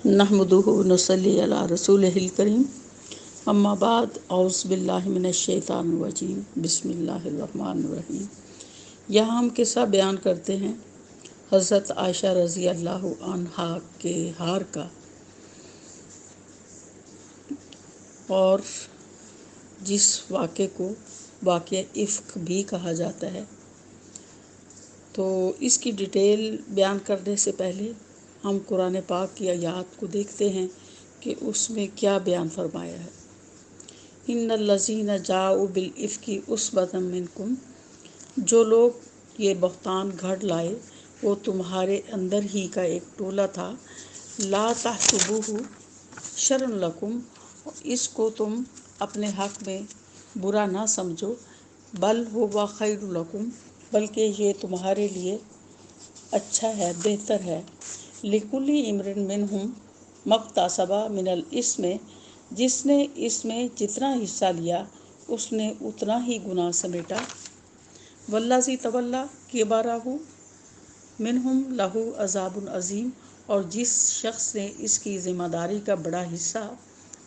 نحمدہ ونصلی علی رسولہ الکریم اما بعد اعوذ باللہ من الشیطان الرجیم بسم اللہ الرحمن الرحیم۔ یہاں ہم قصہ بیان کرتے ہیں حضرت عائشہ رضی اللہ عنہا کے ہار کا، اور جس واقعے کو واقعہ افک بھی کہا جاتا ہے۔ تو اس کی ڈیٹیل بیان کرنے سے پہلے ہم قرآن پاک کی آیات کو دیکھتے ہیں کہ اس میں کیا بیان فرمایا ہے۔ ان الذین جاؤوا بالافک عصبۃ منکم، جو لوگ یہ بہتان گھڑ لائے وہ تمہارے اندر ہی کا ایک ٹولہ تھا۔ لا تحسبوہ شرا لکم، اس کو تم اپنے حق میں برا نہ سمجھو، بل ھو خیر لکم، بلکہ یہ تمہارے لیے اچھا ہے، بہتر ہے۔ لکل امرئ منہم ما اکتسب من الاثم، جس نے اس میں جتنا حصہ لیا اس نے اتنا ہی گناہ سمیٹا۔ والذی تولی کبرہ منہم لہ عذاب عظیم، اور جس شخص نے اس کی ذمہ داری کا بڑا حصہ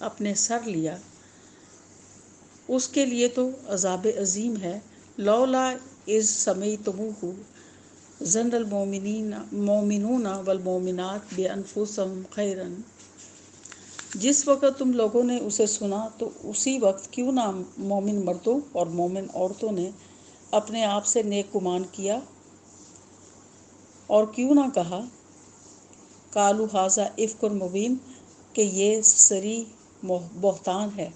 اپنے سر لیا اس کے لیے تو عذاب عظیم ہے۔ لولا اذ سمیعتموہ ظن المؤمنون والمؤمنات بانفسہم خیرا، جس وقت تم لوگوں نے اسے سنا تو اسی وقت کیوں نہ مومن مردوں اور مومن عورتوں نے اپنے آپ سے نیک گمان کیا، اور کیوں نہ کہا قالوا ھذا افک مبین، کہ یہ صریح بہتان ہے۔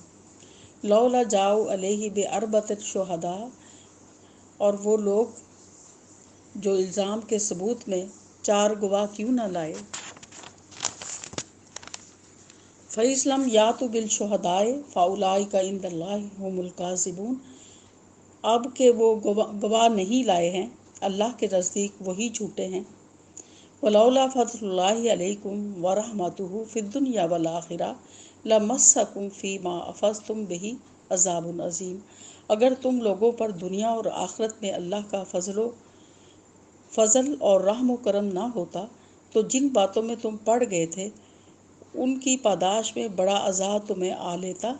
لولا جاؤا علیہ باربعۃ شہداء، اور وہ لوگ جو الزام کے ثبوت میں 4 گواہ کیوں نہ لائے۔ فإذ لم یأتوا بالشہداء فأولئک عند اللہ ھم الکاذبون، اب کہ وہ گواہ نہیں لائے ہیں اللہ کے نزدیک وہی جھوٹے ہیں۔ ولولا فضل اللہ علیکم ورحمتہ فی الدنیا والآخرہ لمسکم فیما افضتم بہ عذاب عظیم، اگر تم لوگوں پر دنیا اور آخرت میں اللہ کا فضل اور رحم و کرم نہ ہوتا تو جن باتوں میں تم پڑ گئے تھے ان کی پاداش میں بڑا عذاب تمہیں آ لیتا۔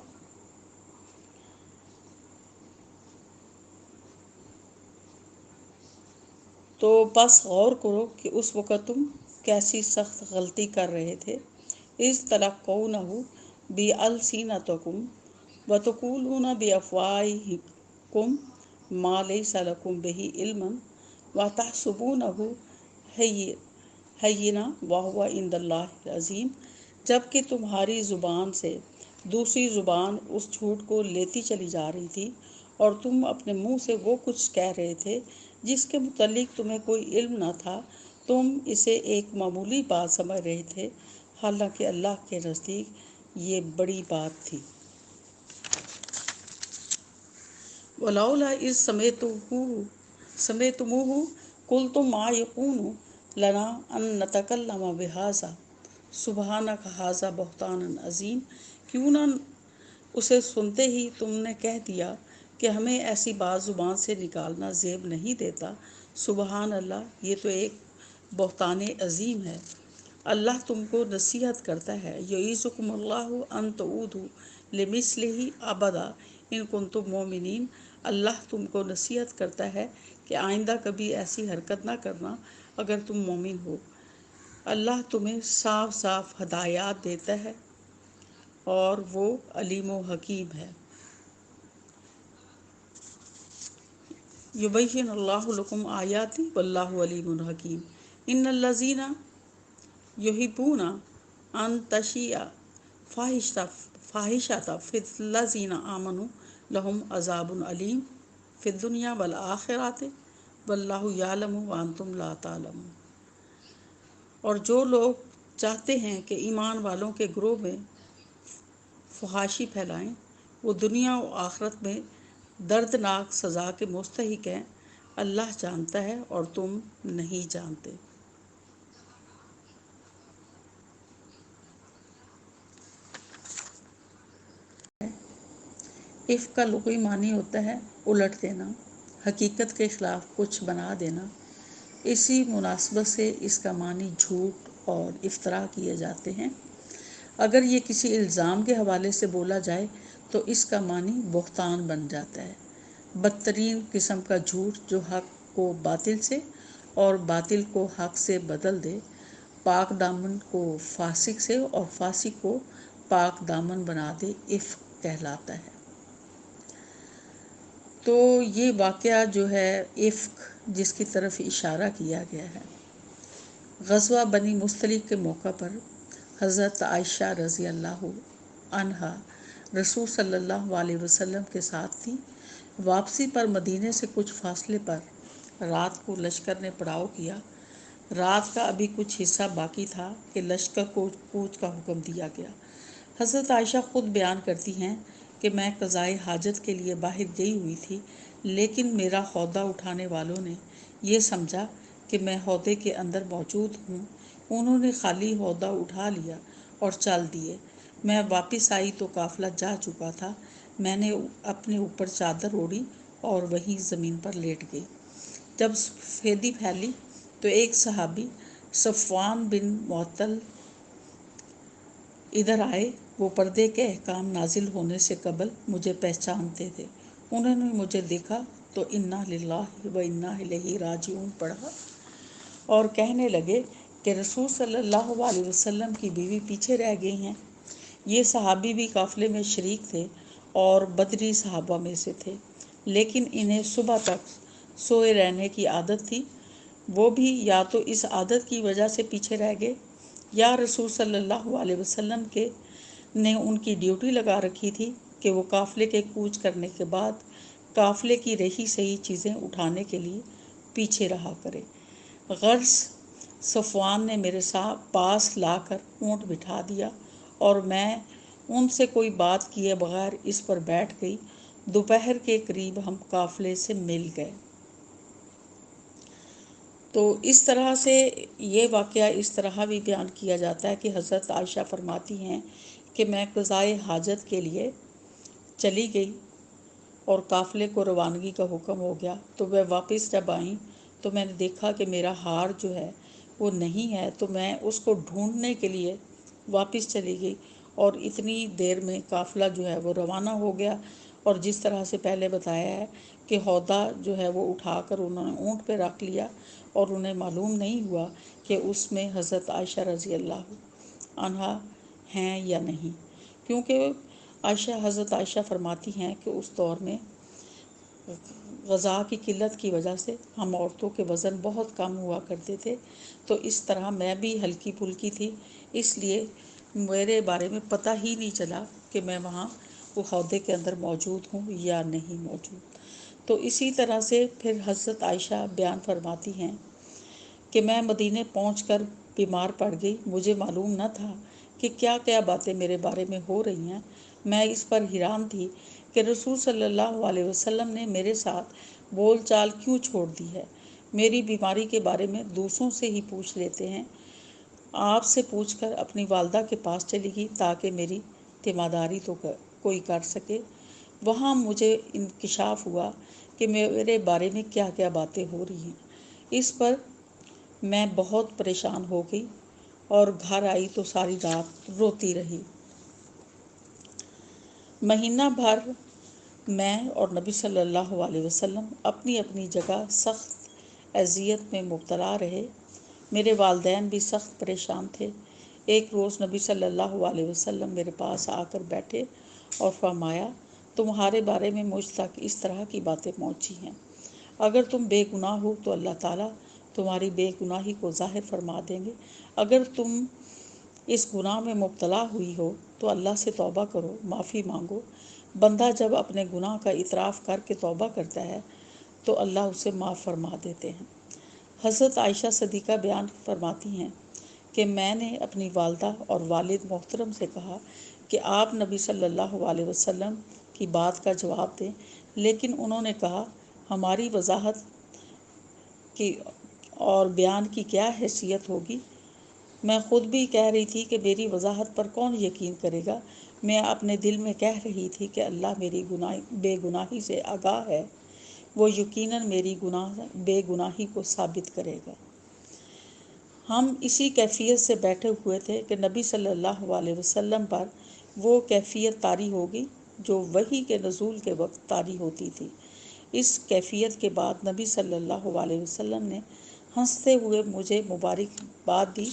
تو بس غور کرو کہ اس وقت تم کیسی سخت غلطی کر رہے تھے۔ اذ تلقونہ بألسنتکم وتقولون بأفواہکم ما لیس لکم بہ علم وتحسبونہ ھینا وہو عند اللہ عظیم، جبکہ تمہاری زبان سے دوسری زبان اس جھوٹ کو لیتی چلی جا رہی تھی، اور تم اپنے منہ سے وہ کچھ کہہ رہے تھے جس کے متعلق تمہیں کوئی علم نہ تھا، تم اسے ایک معمولی بات سمجھ رہے تھے، حالانکہ اللہ کے نزدیک یہ بڑی بات تھی۔ ولولا اذ سمعتموہ قلتم ما یکون لنا ان نتکلم بہذا سبحانک ھذا بہتان عظیم، کیوں نہ اسے سنتے ہی تم نے کہہ دیا کہ ہمیں ایسی بات زبان سے نکالنا زیب نہیں دیتا، سبحان اللہ، یہ تو ایک بہتان عظیم ہے۔ اللہ تم کو نصیحت کرتا ہے، یعظکم اللہ ان تعودوا لمثلہ ابدا ان کنتم مؤمنین، اللہ تم کو نصیحت کرتا ہے کہ آئندہ کبھی ایسی حرکت نہ کرنا اگر تم مومن ہو۔ اللہ تمہیں صاف صاف ہدایات دیتا ہے اور وہ علیم و حکیم ہے۔ یبین اللہ لکم آیاتہ واللہ علیم حکیم۔ ان الذین یحبون ان تشیع فاحشۃ فی الذین آمنوا لہم عذاب علیم فی الدنیا والآخرۃ واللہ یعلم وانتم لا تعلمون، اور جو لوگ چاہتے ہیں کہ ایمان والوں کے گروہ میں فحاشی پھیلائیں وہ دنیا و آخرت میں دردناک سزا کے مستحق ہیں، اللہ جانتا ہے اور تم نہیں جانتے۔ افک کا لغوی معنی ہوتا ہے الٹ دینا، حقیقت کے خلاف کچھ بنا دینا۔ اسی مناسبت سے اس کا معنی جھوٹ اور افطرا کیے جاتے ہیں۔ اگر یہ کسی الزام کے حوالے سے بولا جائے تو اس کا معنی بہتان بن جاتا ہے، بدترین قسم کا جھوٹ جو حق کو باطل سے اور باطل کو حق سے بدل دے، پاک دامن کو فاسق سے اور فاسق کو پاک دامن بنا دے، عفق کہلاتا ہے۔ تو یہ واقعہ جو ہے عفق جس کی طرف اشارہ کیا گیا ہے، غزوہ بنی مستلق کے موقع پر حضرت عائشہ رضی اللہ عنہا رسول صلی اللہ علیہ وسلم کے ساتھ تھی۔ واپسی پر مدینے سے کچھ فاصلے پر رات کو لشکر نے پڑاؤ کیا۔ رات کا ابھی کچھ حصہ باقی تھا کہ لشکر کو کوچ کا حکم دیا گیا۔ حضرت عائشہ خود بیان کرتی ہیں کہ میں قضائے حاجت کے لیے باہر گئی ہوئی تھی، لیکن میرا ہودہ اٹھانے والوں نے یہ سمجھا کہ میں ہودے کے اندر موجود ہوں۔ انہوں نے خالی ہودہ اٹھا لیا اور چل دیے۔ میں واپس آئی تو قافلہ جا چکا تھا۔ میں نے اپنے اوپر چادر اوڑھی اور وہیں زمین پر لیٹ گئی۔ جب سفیدی پھیلی تو ایک صحابی صفوان بن معطل ادھر آئے۔ وہ پردے کے احکام نازل ہونے سے قبل مجھے پہچانتے تھے۔ انہوں نے مجھے دیکھا تو انا للہ و انا الیہ راجعون پڑھا اور کہنے لگے کہ رسول صلی اللہ علیہ وسلم کی بیوی پیچھے رہ گئی ہیں۔ یہ صحابی بھی قافلے میں شریک تھے اور بدری صحابہ میں سے تھے، لیکن انہیں صبح تک سوئے رہنے کی عادت تھی۔ وہ بھی یا تو اس عادت کی وجہ سے پیچھے رہ گئے یا رسول صلی اللہ علیہ وسلم نے ان کی ڈیوٹی لگا رکھی تھی کہ وہ قافلے کے کوچ کرنے کے بعد قافلے کی رہی سہی چیزیں اٹھانے کے لیے پیچھے رہا کرے۔ غرض صفوان نے میرے پاس لا کر اونٹ بٹھا دیا اور میں ان سے کوئی بات کیے بغیر اس پر بیٹھ گئی۔ دوپہر کے قریب ہم قافلے سے مل گئے۔ تو اس طرح سے یہ واقعہ اس طرح بھی بیان کیا جاتا ہے کہ حضرت عائشہ فرماتی ہیں کہ میں قضائے حاجت کے لیے چلی گئی اور قافلے کو روانگی کا حکم ہو گیا۔ تو وہ واپس جب آئیں تو میں نے دیکھا کہ میرا ہار جو ہے وہ نہیں ہے، تو میں اس کو ڈھونڈنے کے لیے واپس چلی گئی اور اتنی دیر میں قافلہ جو ہے وہ روانہ ہو گیا۔ اور جس طرح سے پہلے بتایا ہے کہ ہودہ جو ہے وہ اٹھا کر انہوں نے اونٹ پہ رکھ لیا اور انہیں معلوم نہیں ہوا کہ اس میں حضرت عائشہ رضی اللہ عنہا ہیں یا نہیں، کیونکہ حضرت عائشہ فرماتی ہیں کہ اس دور میں غذا کی قلت کی وجہ سے ہم عورتوں کے وزن بہت کم ہوا کرتے تھے، تو اس طرح میں بھی ہلکی پھلکی تھی، اس لیے میرے بارے میں پتہ ہی نہیں چلا کہ میں وہاں وہ عہدے کے اندر موجود ہوں یا نہیں موجود۔ تو اسی طرح سے پھر حضرت عائشہ بیان فرماتی ہیں کہ میں مدینے پہنچ کر بیمار پڑ گئی۔ مجھے معلوم نہ تھا کہ کیا کیا باتیں میرے بارے میں ہو رہی ہیں۔ میں اس پر حیران تھی کہ رسول صلی اللہ علیہ وسلم نے میرے ساتھ بول چال کیوں چھوڑ دی ہے۔ میری بیماری کے بارے میں دوسروں سے ہی پوچھ لیتے ہیں۔ آپ سے پوچھ کر اپنی والدہ کے پاس چلی گئی تاکہ میری تیمارداری تو کوئی کر سکے۔ وہاں مجھے انکشاف ہوا کہ میرے بارے میں کیا کیا باتیں ہو رہی ہیں۔ اس پر میں بہت پریشان ہو گئی اور گھر آئی تو ساری رات روتی رہی۔ مہینہ بھر میں اور نبی صلی اللہ علیہ وسلم اپنی اپنی جگہ سخت اذیت میں مبتلا رہے۔ میرے والدین بھی سخت پریشان تھے۔ ایک روز نبی صلی اللہ علیہ وسلم میرے پاس آ کر بیٹھے اور فرمایا، تمہارے بارے میں مجھ تک اس طرح کی باتیں پہنچی ہیں۔ اگر تم بے گناہ ہو تو اللہ تعالیٰ تمہاری بے گناہی کو ظاہر فرما دیں گے۔ اگر تم اس گناہ میں مبتلا ہوئی ہو تو اللہ سے توبہ کرو، معافی مانگو۔ بندہ جب اپنے گناہ کا اعتراف کر کے توبہ کرتا ہے تو اللہ اسے معاف فرما دیتے ہیں۔ حضرت عائشہ صدیقہ بیان فرماتی ہیں کہ میں نے اپنی والدہ اور والد محترم سے کہا کہ آپ نبی صلی اللہ علیہ وسلم کی بات کا جواب دیں، لیکن انہوں نے کہا، ہماری وضاحت کی اور بیان کی کیا حیثیت ہوگی؟ میں خود بھی کہہ رہی تھی کہ میری وضاحت پر کون یقین کرے گا۔ میں اپنے دل میں کہہ رہی تھی کہ اللہ میری بے گناہی سے آگاہ ہے، وہ یقیناً میری بے گناہی کو ثابت کرے گا۔ ہم اسی کیفیت سے بیٹھے ہوئے تھے کہ نبی صلی اللہ علیہ وسلم پر وہ کیفیت طاری ہوگی جو وحی کے نزول کے وقت طاری ہوتی تھی۔ اس کیفیت کے بعد نبی صلی اللہ علیہ وسلم نے ہنستے ہوئے مجھے مبارکباد دی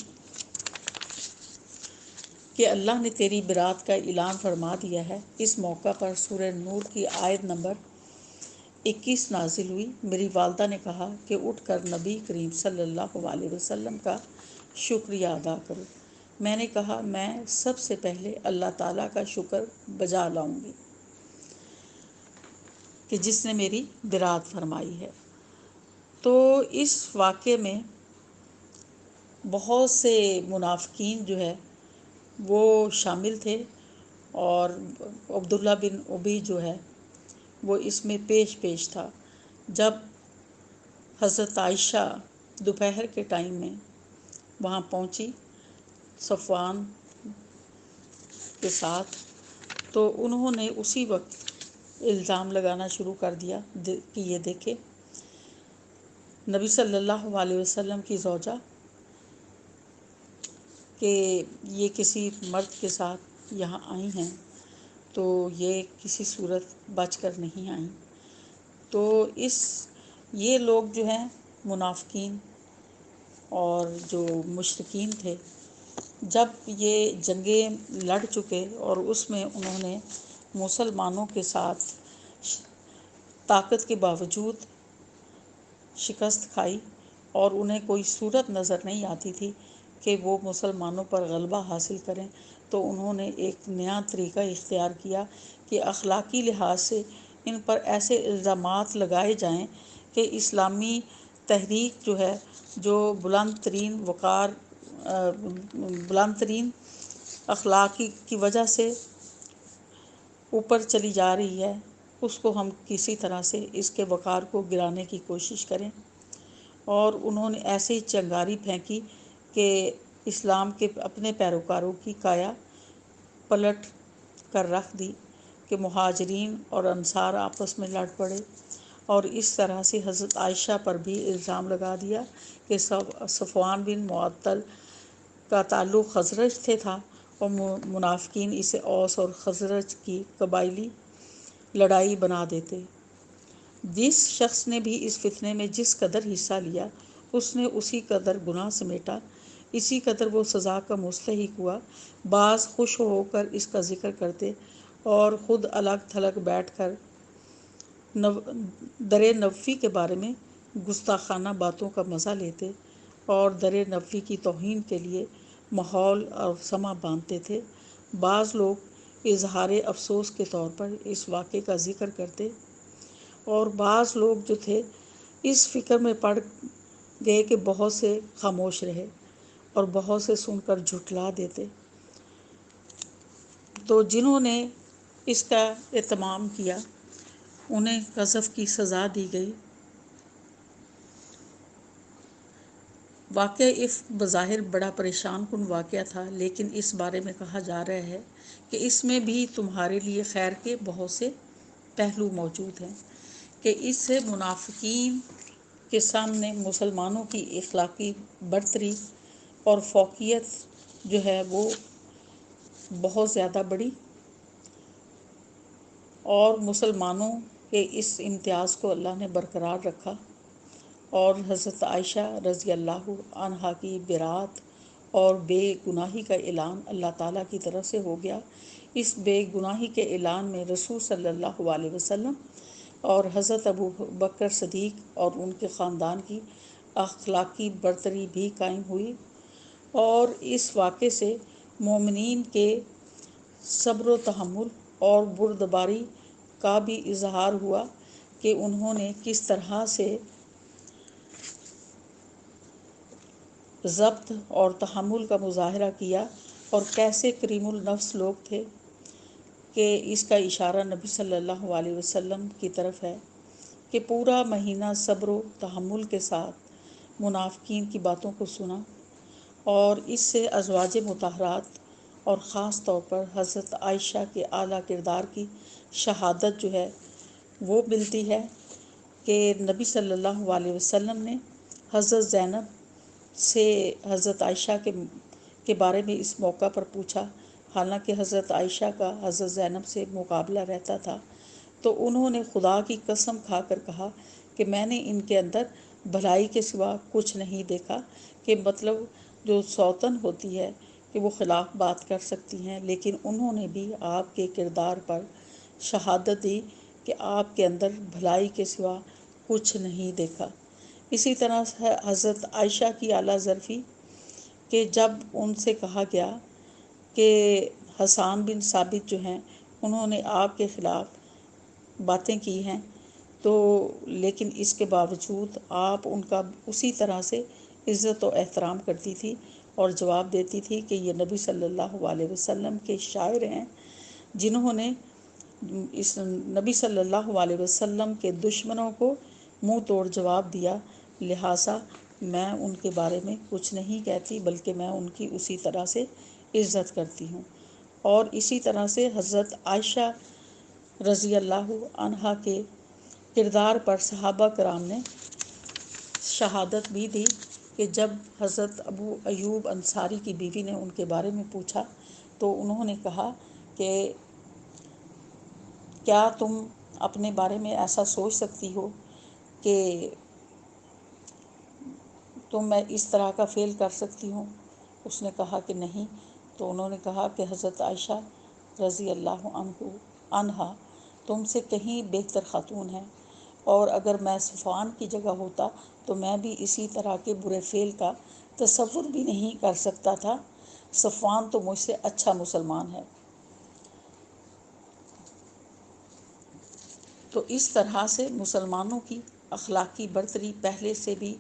کہ اللہ نے تیری برات کا اعلان فرما دیا ہے۔ اس موقع پر سورہ نور کی آیت نمبر 21 نازل ہوئی۔ میری والدہ نے کہا کہ اٹھ کر نبی کریم صلی اللہ علیہ وسلم کا شکریہ ادا کرو۔ میں نے کہا میں سب سے پہلے اللہ تعالیٰ کا شکر بجا لاؤں گی کہ جس نے میری برات فرمائی ہے۔ تو اس واقعے میں بہت سے منافقین جو ہے وہ شامل تھے، اور عبداللہ بن ابی جو ہے وہ اس میں پیش تھا۔ جب حضرت عائشہ دوپہر کے ٹائم میں وہاں پہنچی صفوان کے ساتھ، تو انہوں نے اسی وقت الزام لگانا شروع کر دیا کہ یہ دیکھیں نبی صلی اللہ علیہ وسلم کی زوجہ کہ یہ کسی مرد کے ساتھ یہاں آئی ہیں، تو یہ کسی صورت بچ کر نہیں آئیں۔ تو یہ لوگ جو ہیں منافقین اور جو مشرکین تھے، جب یہ جنگیں لڑ چکے اور اس میں انہوں نے مسلمانوں کے ساتھ طاقت کے باوجود شکست کھائی، اور انہیں کوئی صورت نظر نہیں آتی تھی کہ وہ مسلمانوں پر غلبہ حاصل کریں، تو انہوں نے ایک نیا طریقہ اختیار کیا کہ اخلاقی لحاظ سے ان پر ایسے الزامات لگائے جائیں کہ اسلامی تحریک جو ہے، جو بلند ترین اخلاقی کی وجہ سے اوپر چلی جا رہی ہے، اس کو ہم کسی طرح سے اس کے وقار کو گرانے کی کوشش کریں۔ اور انہوں نے ایسی چنگاری پھینکی کہ اسلام کے اپنے پیروکاروں کی کایا پلٹ کر رکھ دی کہ مہاجرین اور انصار آپس میں لڑ پڑے، اور اس طرح سے حضرت عائشہ پر بھی الزام لگا دیا کہ صفوان بن معطل کا تعلق خزرج سے تھا، اور منافقین اسے اوس اور خزرج کی قبائلی لڑائی بنا دیتے۔ جس شخص نے بھی اس فتنے میں جس قدر حصہ لیا، اس نے اسی قدر گناہ سمیٹا، اسی قدر وہ سزا کا مستحق ہوا۔ بعض خوش ہو کر اس کا ذکر کرتے اور خود الگ تھلگ بیٹھ کر در نبوی کے بارے میں گستاخانہ باتوں کا مزہ لیتے اور در نبوی کی توہین کے لیے ماحول اور سماں باندھتے تھے۔ بعض لوگ اظہار افسوس کے طور پر اس واقعے کا ذکر کرتے، اور بعض لوگ جو تھے اس فکر میں پڑ گئے کہ بہت سے خاموش رہے اور بہت سے سن کر جھٹلا دیتے۔ تو جنہوں نے اس کا اہتمام کیا انہیں قذف کی سزا دی گئی۔ واقعہ افک بظاہر بڑا پریشان کن واقعہ تھا، لیکن اس بارے میں کہا جا رہا ہے کہ اس میں بھی تمہارے لیے خیر کے بہت سے پہلو موجود ہیں، کہ اس سے منافقین کے سامنے مسلمانوں کی اخلاقی برتری اور فوقیت جو ہے وہ بہت زیادہ بڑی، اور مسلمانوں کے اس امتیاز کو اللہ نے برقرار رکھا، اور حضرت عائشہ رضی اللہ عنہا کی برات اور بے گناہی کا اعلان اللہ تعالیٰ کی طرف سے ہو گیا۔ اس بے گناہی کے اعلان میں رسول صلی اللہ علیہ وسلم اور حضرت ابو بکر صدیق اور ان کے خاندان کی اخلاقی برتری بھی قائم ہوئی، اور اس واقعے سے مومنین کے صبر و تحمل اور بردباری کا بھی اظہار ہوا کہ انہوں نے کس طرح سے ضبط اور تحمل کا مظاہرہ کیا، اور کیسے کریم النفس لوگ تھے، کہ اس کا اشارہ نبی صلی اللہ علیہ وسلم کی طرف ہے کہ پورا مہینہ صبر و تحمل کے ساتھ منافقین کی باتوں کو سنا، اور اس سے ازواج مطہرات اور خاص طور پر حضرت عائشہ کے اعلیٰ کردار کی شہادت جو ہے وہ ملتی ہے کہ نبی صلی اللہ علیہ وسلم نے حضرت زینب سے حضرت عائشہ کے بارے میں اس موقع پر پوچھا، حالانکہ حضرت عائشہ کا حضرت زینب سے مقابلہ رہتا تھا، تو انہوں نے خدا کی قسم کھا کر کہا کہ میں نے ان کے اندر بھلائی کے سوا کچھ نہیں دیکھا، کہ مطلب جو سوتن ہوتی ہے کہ وہ خلاف بات کر سکتی ہیں، لیکن انہوں نے بھی آپ کے کردار پر شہادت دی کہ آپ کے اندر بھلائی کے سوا کچھ نہیں دیکھا۔ اسی طرح حضرت عائشہ کی اعلیٰ ظرفی کہ جب ان سے کہا گیا کہ حسان بن ثابت جو ہیں انہوں نے آپ کے خلاف باتیں کی ہیں، تو لیکن اس کے باوجود آپ ان کا اسی طرح سے عزت و احترام کرتی تھی اور جواب دیتی تھی کہ یہ نبی صلی اللہ علیہ وسلم کے شاعر ہیں، جنہوں نے اس نبی صلی اللہ علیہ وسلم کے دشمنوں کو منہ توڑ جواب دیا، لہٰذا میں ان کے بارے میں کچھ نہیں کہتی، بلکہ میں ان کی اسی طرح سے عزت کرتی ہوں۔ اور اسی طرح سے حضرت عائشہ رضی اللہ عنہا کے کردار پر صحابہ کرام نے شہادت بھی دی کہ جب حضرت ابو ایوب انصاری کی بیوی نے ان کے بارے میں پوچھا تو انہوں نے کہا کہ کیا تم اپنے بارے میں ایسا سوچ سکتی ہو کہ تم میں اس طرح کا فعل کر سکتی ہوں؟ اس نے کہا کہ نہیں۔ تو انہوں نے کہا کہ حضرت عائشہ رضی اللہ عنہا تم سے کہیں بہتر خاتون ہیں، اور اگر میں صفوان کی جگہ ہوتا تو میں بھی اسی طرح کے برے فعل کا تصور بھی نہیں کر سکتا تھا۔ صفوان تو مجھ سے اچھا مسلمان ہے۔ تو اس طرح سے مسلمانوں کی اخلاقی برتری پہلے سے بھی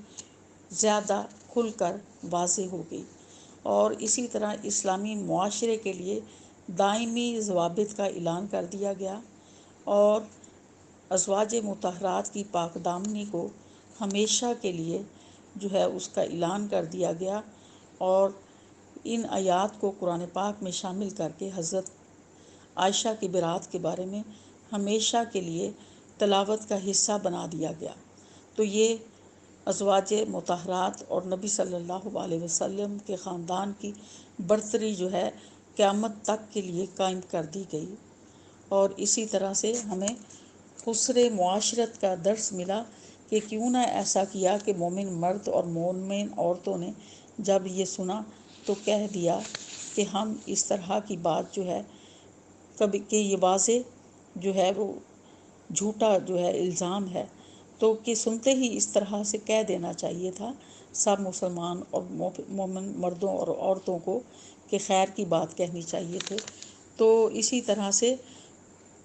زیادہ کھل کر واضح ہو گئی، اور اسی طرح اسلامی معاشرے کے لیے دائمی ضوابط کا اعلان کر دیا گیا، اور ازواج مطہرات کی پاک دامنی کو ہمیشہ کے لیے جو ہے اس کا اعلان کر دیا گیا، اور ان آیات کو قرآن پاک میں شامل کر کے حضرت عائشہ کی برات کے بارے میں ہمیشہ کے لیے تلاوت کا حصہ بنا دیا گیا۔ تو یہ ازواج مطہرات اور نبی صلی اللہ علیہ وسلم کے خاندان کی برتری جو ہے قیامت تک کے لیے قائم کر دی گئی، اور اسی طرح سے ہمیں حسن معاشرت کا درس ملا کہ کیوں نہ ایسا کیا کہ مومن مرد اور مومن عورتوں نے جب یہ سنا تو کہہ دیا کہ ہم اس طرح کی بات جو ہے کبھی کہ یہ واضح جو ہے وہ جھوٹا جو ہے الزام ہے، تو کہ سنتے ہی اس طرح سے کہہ دینا چاہیے تھا سب مسلمان اور مومن مردوں اور عورتوں کو کہ خیر کی بات کہنی چاہیے تھے۔ تو اسی طرح سے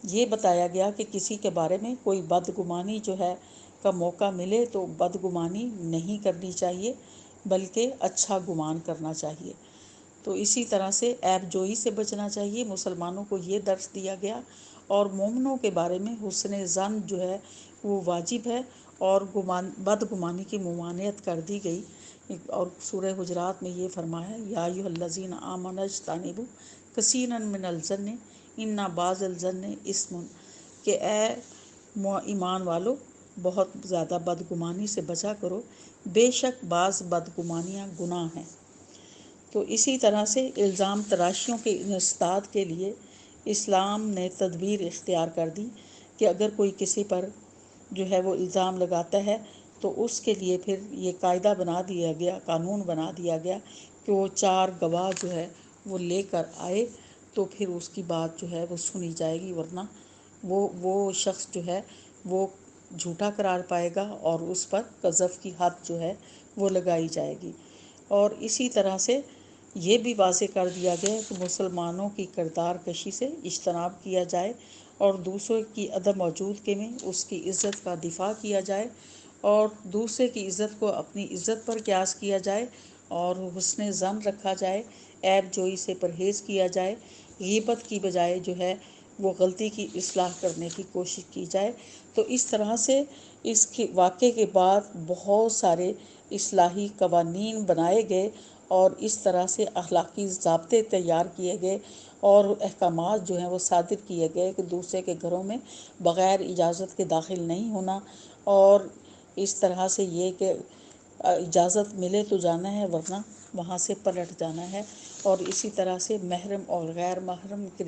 یہ بتایا گیا کہ کسی کے بارے میں کوئی بدگمانی جو ہے کا موقع ملے تو بدگمانی نہیں کرنی چاہیے، بلکہ اچھا گمان کرنا چاہیے۔ تو اسی طرح سے عیب جوئی سے بچنا چاہیے، مسلمانوں کو یہ درس دیا گیا، اور مومنوں کے بارے میں حسن ظن جو ہے وہ واجب ہے، اور بدگمانی کی ممانعت کر دی گئی۔ اور سورہ حجرات میں یہ فرمایا، یا ایھا الذین آمنوا اجتنبوا کثیرا من الظن ان بعض الظن اثم، کہ اے ایمان والو بہت زیادہ بدگمانی سے بچا کرو، بے شک بعض بدگمانیاں گناہ ہیں۔ تو اسی طرح سے الزام تراشیوں کے انسداد کے لیے اسلام نے تدبیر اختیار کر دی کہ اگر کوئی کسی پر جو ہے وہ الزام لگاتا ہے تو اس کے لیے پھر یہ قاعدہ بنا دیا گیا، قانون بنا دیا گیا کہ وہ 4 گواہ جو ہے وہ لے کر آئے تو پھر اس کی بات جو ہے وہ سنی جائے گی، ورنہ وہ شخص جو ہے وہ جھوٹا قرار پائے گا اور اس پر قذف کی حد جو ہے وہ لگائی جائے گی۔ اور اسی طرح سے یہ بھی واضح کر دیا گیا کہ مسلمانوں کی کردار کشی سے اجتناب کیا جائے، اور دوسروں کی عدم موجودگی میں اس کی عزت کا دفاع کیا جائے، اور دوسرے کی عزت کو اپنی عزت پر قیاس کیا جائے، اور حسن ظن رکھا جائے، عیب جوئی سے پرہیز کیا جائے، غیبت کی بجائے جو ہے وہ غلطی کی اصلاح کرنے کی کوشش کی جائے۔ تو اس طرح سے اس کے واقعے کے بعد بہت سارے اصلاحی قوانین بنائے گئے، اور اس طرح سے اخلاقی ضابطے تیار کیے گئے، اور احکامات جو ہیں وہ صادر کیے گئے کہ دوسرے کے گھروں میں بغیر اجازت کے داخل نہیں ہونا، اور اس طرح سے یہ کہ اجازت ملے تو جانا ہے، ورنہ وہاں سے پلٹ جانا ہے۔ اور اسی طرح سے محرم اور غیر محرم کے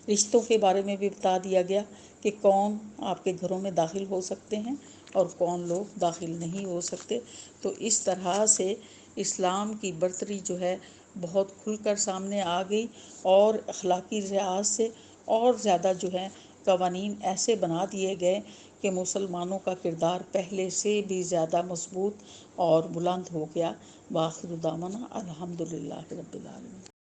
رشتوں کے بارے میں بھی بتا دیا گیا کہ کون آپ کے گھروں میں داخل ہو سکتے ہیں اور کون لوگ داخل نہیں ہو سکتے۔ تو اس طرح سے اسلام کی برتری جو ہے بہت کھل کر سامنے آ گئی، اور اخلاقی لحاظ سے اور زیادہ جو ہے قوانین ایسے بنا دیے گئے کہ مسلمانوں کا کردار پہلے سے بھی زیادہ مضبوط اور بلند ہو گیا۔ وآخر دعوانا الحمدللہ رب العالمین۔